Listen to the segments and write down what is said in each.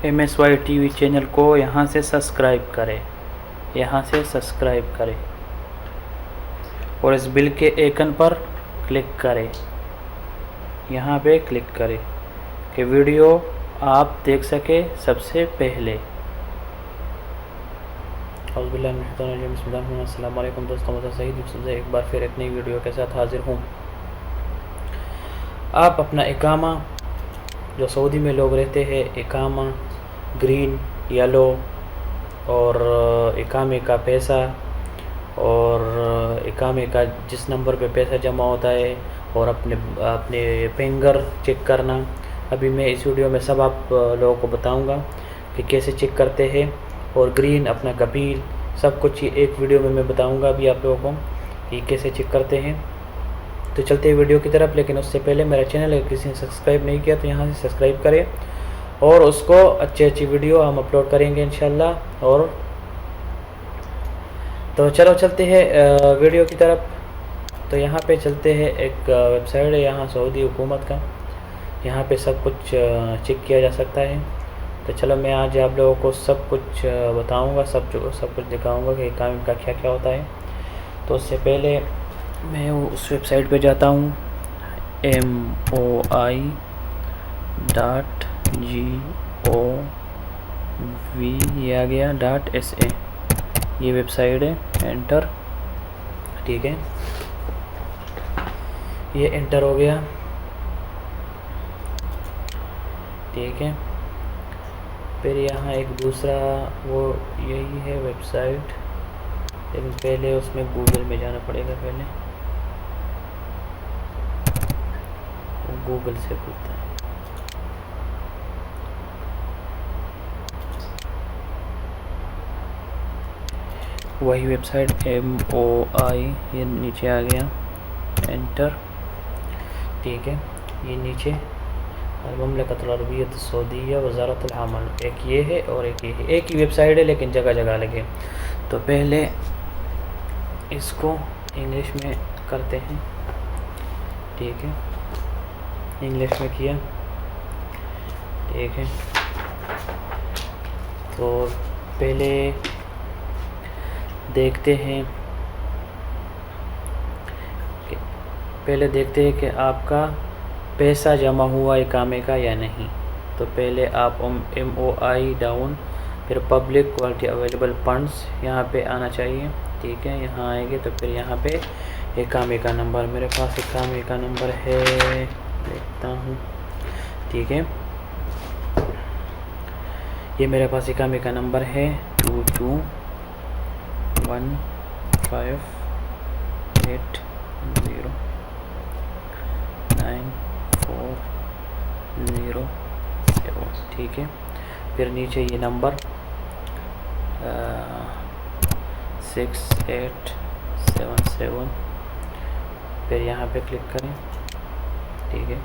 MSY TV channel کو یہاں سے سبسکرائب کریں، یہاں سے سبسکرائب کریں اور اس بل کے ایکن پر کلک کریں، یہاں پہ کلک کریں کہ ویڈیو آپ دیکھ سکے سب سے پہلے۔ اعوذ باللہ من الشیطان الرجیم، بسم اللہ الرحمن الرحیم۔ السلام علیکم دوستوں، میں سعید ایک بار پھر ایک نئی ویڈیو کے ساتھ حاضر ہوں۔ آپ اپنا اقامہ، جو سعودی میں لوگ رہتے ہیں، اقامہ گرین، یلو اور اقامے کا پیسہ اور اقامے کا جس نمبر پہ پیسہ جمع ہوتا ہے اور اپنے فنگر چیک کرنا، ابھی میں اس ویڈیو میں سب آپ لوگوں کو بتاؤں گا کہ کیسے چیک کرتے ہیں، اور گرین اپنا کبیل سب کچھ ایک ویڈیو میں بتاؤں گا ابھی آپ لوگوں کو کہ کیسے چیک کرتے ہیں۔ تو چلتے ہیں ویڈیو کی طرف، لیکن اس سے پہلے میرا چینل اگر کسی نے سبسکرائب نہیں کیا تو یہاں سے سبسکرائب کریں، اور اس کو اچھی ویڈیو ہم اپلوڈ کریں گے انشاءاللہ۔ اور تو چلو چلتے ہیں ویڈیو کی طرف۔ تو یہاں پہ چلتے ہیں، ایک ویب سائٹ ہے یہاں سعودی حکومت کا، یہاں پہ سب کچھ چیک کیا جا سکتا ہے۔ تو چلو میں آج آپ لوگوں کو سب کچھ بتاؤں گا، سب کچھ دکھاؤں گا کہ کام کا کیا کیا ہوتا ہے۔ تو اس سے پہلے میں اس ویب سائٹ پہ جاتا ہوں، MOI.gov، یہ آ گیا .SA، یہ ویب سائٹ ہے، انٹر، ٹھیک ہے، یہ انٹر ہو گیا، ٹھیک ہے۔ پھر یہاں ایک دوسرا وہ یہی ہے ویب سائٹ، لیکن پہلے اس میں گوگل میں جانا پڑے گا، پہلے گوگل سے کھلتا ہے۔ وہی ویب سائٹ MOI، یہ نیچے آ گیا، انٹر، ٹھیک ہے۔ یہ نیچے مملکت العربیہ السعودیہ، وزارت العمل، ایک یہ ہے اور ایک یہ ہے، ایک ہی ویب سائٹ ہے لیکن جگہ جگہ الگ ہے۔ تو پہلے اس کو انگلش میں کرتے ہیں، ٹھیک ہے، انگلش میں کیا، ٹھیک ہے۔ تو پہلے دیکھتے ہیں کہ آپ کا پیسہ جمع ہوا اقامے کا یا نہیں۔ تو پہلے آپ MOI ڈاؤن، پھر پبلک کوالٹی اویلیبل فنڈز، یہاں پہ آنا چاہیے، ٹھیک ہے۔ یہاں آئیں گے تو پھر یہاں پہ اقامے کا نمبر، میرے پاس اقامے کا نمبر ہے، دیکھتا ہوں، ٹھیک ہے، یہ میرے پاس اقامے کا نمبر ہے 2215809407، ٹھیک ہے۔ پھر نیچے یہ نمبر 6877، پھر یہاں پہ کلک کریں، ٹھیک ہے۔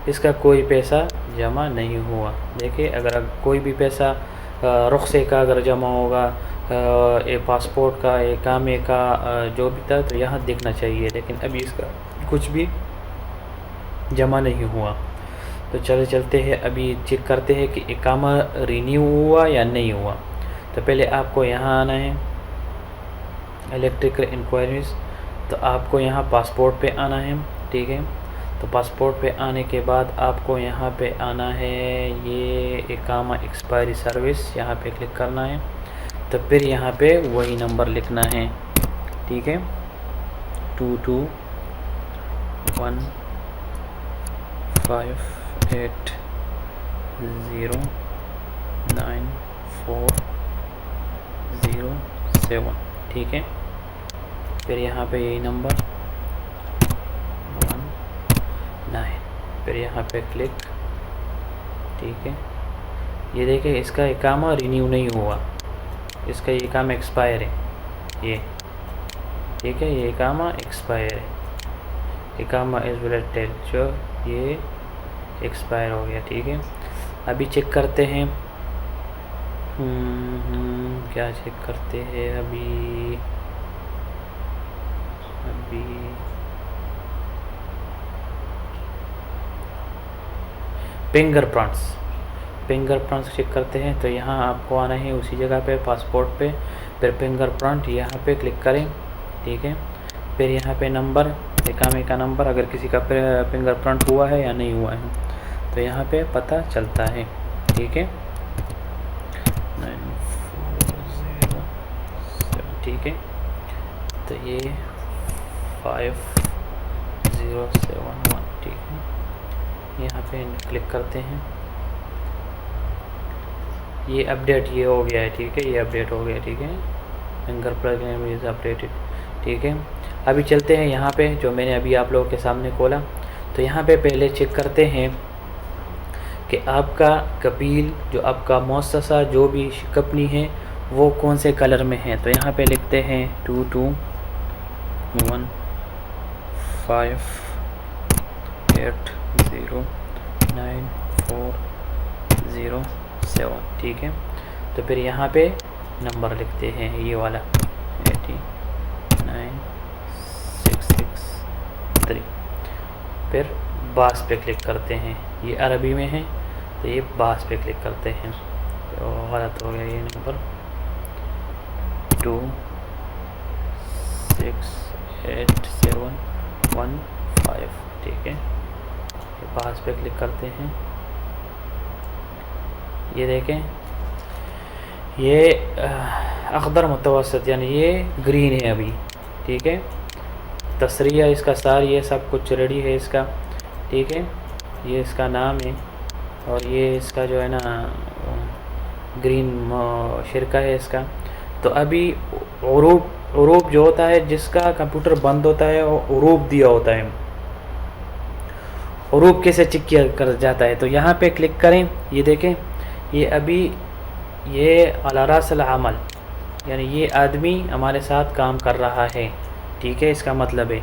اس کا کوئی پیسہ جمع نہیں ہوا، دیکھیں اگر کوئی بھی پیسہ رخصے کا اگر جمع ہوگا، پاسپورٹ کا، اقامے کا، جو بھی تھا تو یہاں دیکھنا چاہیے، لیکن ابھی اس کا کچھ بھی جمع نہیں ہوا۔ تو چلتے ہیں، ابھی چیک کرتے ہیں کہ اقامہ رینیو ہوا یا نہیں ہوا۔ تو پہلے آپ کو یہاں آنا ہے، الیکٹریکل انکوائریز، تو آپ کو یہاں پاسپورٹ پہ آنا ہے، ٹھیک ہے۔ تو پاسپورٹ پہ آنے کے بعد آپ کو یہاں پہ آنا ہے، یہ اقامہ ایکسپائری سروس، یہاں پہ کلک کرنا ہے۔ تو پھر یہاں پہ وہی نمبر لکھنا ہے، ٹھیک ہے، 2215809407، ٹھیک ہے۔ پھر یہاں پہ یہی نمبر 19، پھر یہاں پہ کلک، ٹھیک ہے۔ یہ دیکھیں اس کا اقامہ رینیو نہیں ہوا، اس کا یہ اقامہ ایکسپائر ہے، یہ ٹھیک ہے، یہ اقامہ ایکسپائر ہے، اقامہ از ویلڈ، جو یہ ایکسپائر ہو گیا، ٹھیک ہے۔ ابھی چیک کرتے ہیں، کیا چیک کرتے ہیں ابھی فنگر پرنٹس چیک کرتے ہیں تو یہاں آپ کو آنا ہے اسی جگہ پہ پاسپورٹ پہ، پھر فنگر پرنٹ یہاں پہ کلک کریں، ٹھیک ہے. پھر یہاں پہ نمبر، اقامے کا نمبر، اگر کسی کا فنگر پرنٹ ہوا ہے یا نہیں ہوا ہے تو یہاں پہ پتہ چلتا ہے، ٹھیک ہے. 9407، ٹھیک ہے. تو یہ 5071، ٹھیک ہے. یہاں پہ کلک کرتے ہیں، یہ اپڈیٹ یہ ہو گیا ہے، ٹھیک ہے. یہ اپڈیٹ ہو گیا، ٹھیک ہے. فنگر پرنٹ از اپڈیٹڈ، ٹھیک ہے. ابھی چلتے ہیں یہاں پہ جو میں نے ابھی آپ لوگوں کے سامنے کھولا، تو یہاں پہ پہلے چیک کرتے ہیں کہ آپ کا کفیل، جو آپ کا مؤسسہ جو بھی کمپنی ہے وہ کون سے کلر میں ہے. تو یہاں پہ لکھتے ہیں 2215809407، ٹھیک ہے. تو پھر یہاں پہ نمبر لکھتے ہیں یہ والا 89663، پھر باس پہ کلک کرتے ہیں. یہ عربی میں ہے تو یہ باس پہ کلک کرتے ہیں. تو غلط ہو گیا یہ نمبر 268715، ٹھیک ہے. باس پہ کلک کرتے ہیں. یہ دیکھیں یہ اخضر متوسط یعنی یہ گرین ہے ابھی، ٹھیک ہے. تصریح اس کا سار یہ سب کچھ ریڈی ہے اس کا، ٹھیک ہے. یہ اس کا نام ہے اور یہ اس کا جو ہے نا گرین شرکہ ہے اس کا. تو ابھی عروب جو ہوتا ہے جس کا کمپیوٹر بند ہوتا ہے وہ عروب دیا ہوتا ہے. عروب کیسے چیک کیا کر جاتا ہے، تو یہاں پہ کلک کریں. یہ دیکھیں یہ ابھی یہ علی راس العمل یعنی یہ آدمی ہمارے ساتھ کام کر رہا ہے، ٹھیک ہے. اس کا مطلب ہے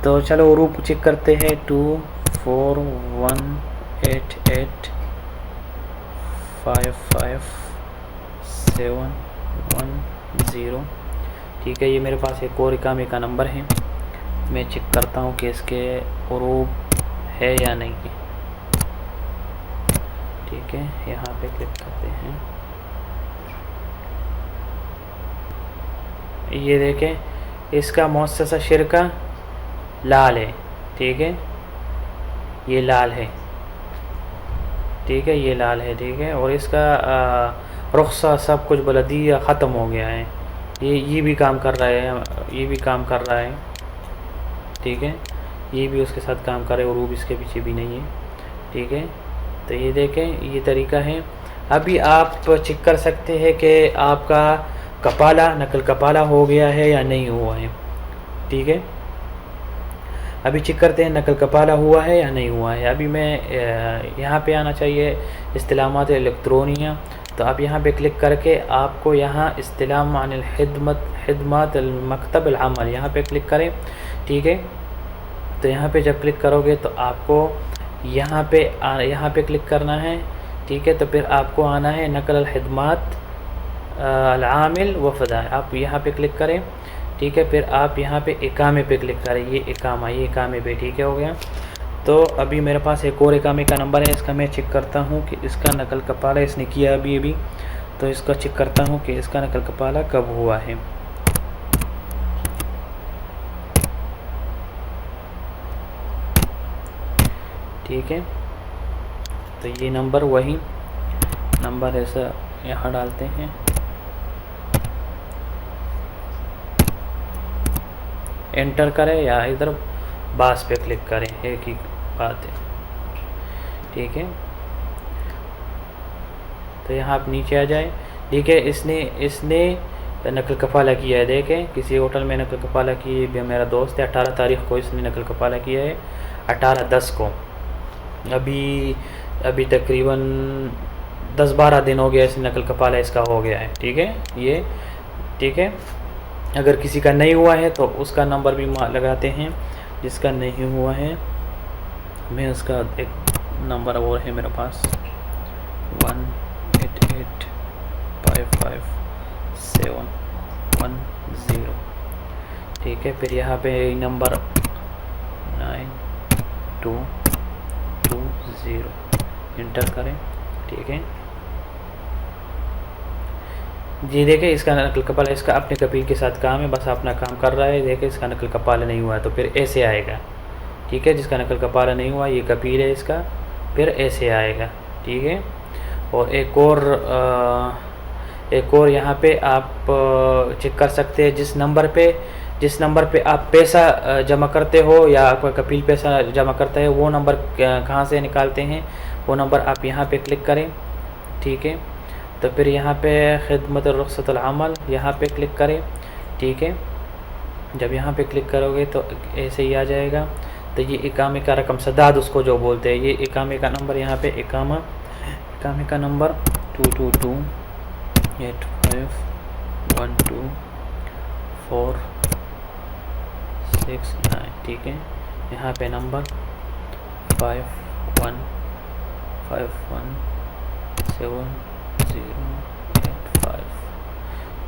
تو چلو عروب چیک کرتے ہیں. 2418855710، ٹھیک ہے. یہ میرے پاس ایک اور اقامے کا نمبر ہے، میں چیک کرتا ہوں کہ اس کے عروب ہے یا نہیں، ٹھیک ہے. یہاں پہ کلک کرتے ہیں. یہ دیکھیں اس کا مؤسسہ شرکہ لال ہے، ٹھیک ہے. یہ لال ہے، ٹھیک ہے. یہ لال ہے، ٹھیک ہے. اور اس کا رخصہ سب کچھ بلدیہ ختم ہو گیا ہے. یہ بھی کام کر رہا ہے، یہ بھی کام کر رہا ہے، ٹھیک ہے. یہ بھی اس کے ساتھ کام کر رہے، عروب اس کے پیچھے بھی نہیں ہے، ٹھیک ہے. تو یہ دیکھیں یہ طریقہ ہے. ابھی آپ چیک کر سکتے ہیں کہ آپ کا کپالہ نقل کپالہ ہو گیا ہے یا نہیں ہوا ہے، ٹھیک ہے. ابھی چیک کرتے ہیں نقل کپالہ ہوا ہے یا نہیں ہوا ہے. ابھی میں یہاں پہ آنا چاہیے استلامات الیکٹرونیہ، تو آپ یہاں پہ کلک کر کے آپ کو یہاں استلام عن خدمات المکتب العمل یہاں پہ کلک کریں، ٹھیک ہے. تو یہاں پہ جب کلک کرو گے تو آپ کو یہاں پہ کلک کرنا ہے، ٹھیک ہے. تو پھر آپ کو آنا ہے نقل الخدمات العامل وفدہ، آپ یہاں پہ کلک کریں، ٹھیک ہے. پھر آپ یہاں پہ اقامے پہ کلک کریں. یہ اقامے پہ، ٹھیک ہے، ہو گیا. تو ابھی میرے پاس ایک اور اقامے کا نمبر ہے، اس کا میں چیک کرتا ہوں کہ اس کا نقل کپالہ اس نے کیا ابھی، تو اس کا چیک کرتا ہوں کہ اس کا نقل کپالہ کب ہوا ہے. ٹھیک ہے. تو یہ نمبر وہی نمبر ایسا یہاں ڈالتے ہیں. انٹر کریں یا ادھر باس پہ کلک کریں، ایک ہی بات ہے، ٹھیک ہے. تو یہاں آپ نیچے آ جائیں، ٹھیک ہے. اس نے نقل کفالہ کیا ہے. دیکھیں کسی ہوٹل میں نقل کفالہ کی، میرا دوست ہے، 18 تاریخ کو اس نے نقل کفالہ کیا ہے، 18/10 کو. ابھی تقریباً 10-12 دن ہو گیا اس نقل کفالہ اس کا ہو گیا ہے، ٹھیک ہے. یہ ٹھیک ہے. اگر کسی کا نہیں ہوا ہے تو اس کا نمبر بھی لگاتے ہیں. جس کا نہیں ہوا ہے میں اس کا ایک نمبر اور ہے میرے پاس 188557110، ٹھیک ہے. پھر یہاں پہ نمبر 9220، انٹر کریں، ٹھیک ہے جی دیکھیں اس کا نقل کپال اس کا اپنے کپیل کے ساتھ کام ہے، بس اپنا کام کر رہا ہے. دیکھیں اس کا نقل کپال نہیں ہوا تو پھر ایسے آئے گا، ٹھیک ہے جس کا نقل کپال نہیں ہوا یہ کپیل ہے اس کا، پھر ایسے آئے گا، ٹھیک ہے. اور ایک اور یہاں پہ آپ چیک کر سکتے ہیں جس نمبر پہ آپ پیسہ جمع کرتے ہو یا کوئی کپیل پیسہ جمع کرتا ہے وہ نمبر کہاں سے نکالتے ہیں، وہ نمبر آپ یہاں پہ کلک کریں، ٹھیک ہے. تو پھر یہاں پہ خدمت رخصت العمل یہاں پہ کلک کریں، ٹھیک ہے. جب یہاں پہ کلک کرو گے تو ایسے ہی آ جائے گا. تو یہ اقامے کا رقم سداد اس کو جو بولتے ہیں، یہ اقامے کا نمبر یہاں پہ اقامے کا نمبر 222851246 ٹھیک ہے. یہاں پہ نمبر 51517085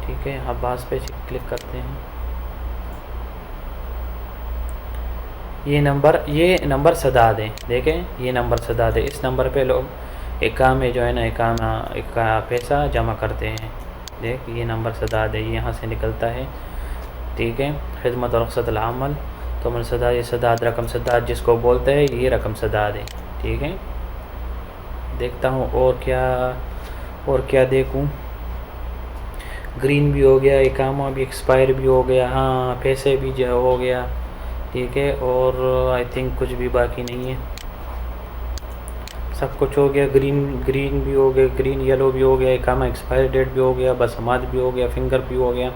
ٹھیک ہے. اب باز پہ کلک کرتے ہیں. یہ نمبر سداد ہے، دیکھیں یہ نمبر سداد ہے. اس نمبر پہ لوگ اقامے جو ہے نا اقامہ پیسہ جمع کرتے ہیں. دیکھ یہ نمبر سداد ہے، یہاں سے نکلتا ہے، ٹھیک ہے. خدمت اور رخصت العمل تو من سداد، یہ سداد رقم سداد جس کو بولتے ہیں یہ رقم سداد ہے، ٹھیک ہے. دیکھتا ہوں اور کیا دیکھوں. گرین بھی ہو گیا، اقامہ بھی ایکسپائر بھی ہو گیا، ہاں پیسے بھی جو ہو گیا، ٹھیک ہے. اور آئی تھنک کچھ بھی باقی نہیں ہے، سب کچھ ہو گیا. گرین بھی ہو گیا، گرین یلو بھی ہو گیا، اقامہ ایکسپائر ڈیٹ بھی ہو گیا، بسمات بھی ہو گیا، فنگر بھی ہو گیا،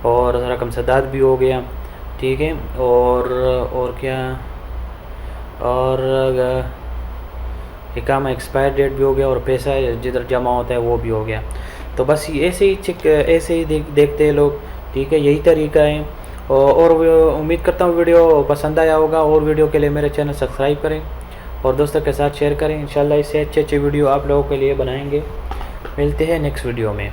اور رقم سداد بھی ہو گیا، ٹھیک ہے. اور کیا، اور اقامہ ایکسپائر ڈیٹ بھی ہو گیا، اور پیسہ جدھر جمع ہوتا ہے وہ بھی ہو گیا. تو بس ایسے ہی دیکھتے ہیں لوگ، ٹھیک ہے. یہی طریقہ ہے. اور امید کرتا ہوں ویڈیو پسند آیا ہوگا، اور ویڈیو کے لیے میرے چینل سبسکرائب کریں اور دوستوں کے ساتھ شیئر کریں. انشاءاللہ اس سے اچھے ویڈیو آپ لوگوں کے لیے بنائیں گے. ملتے ہیں نیکسٹ ویڈیو میں.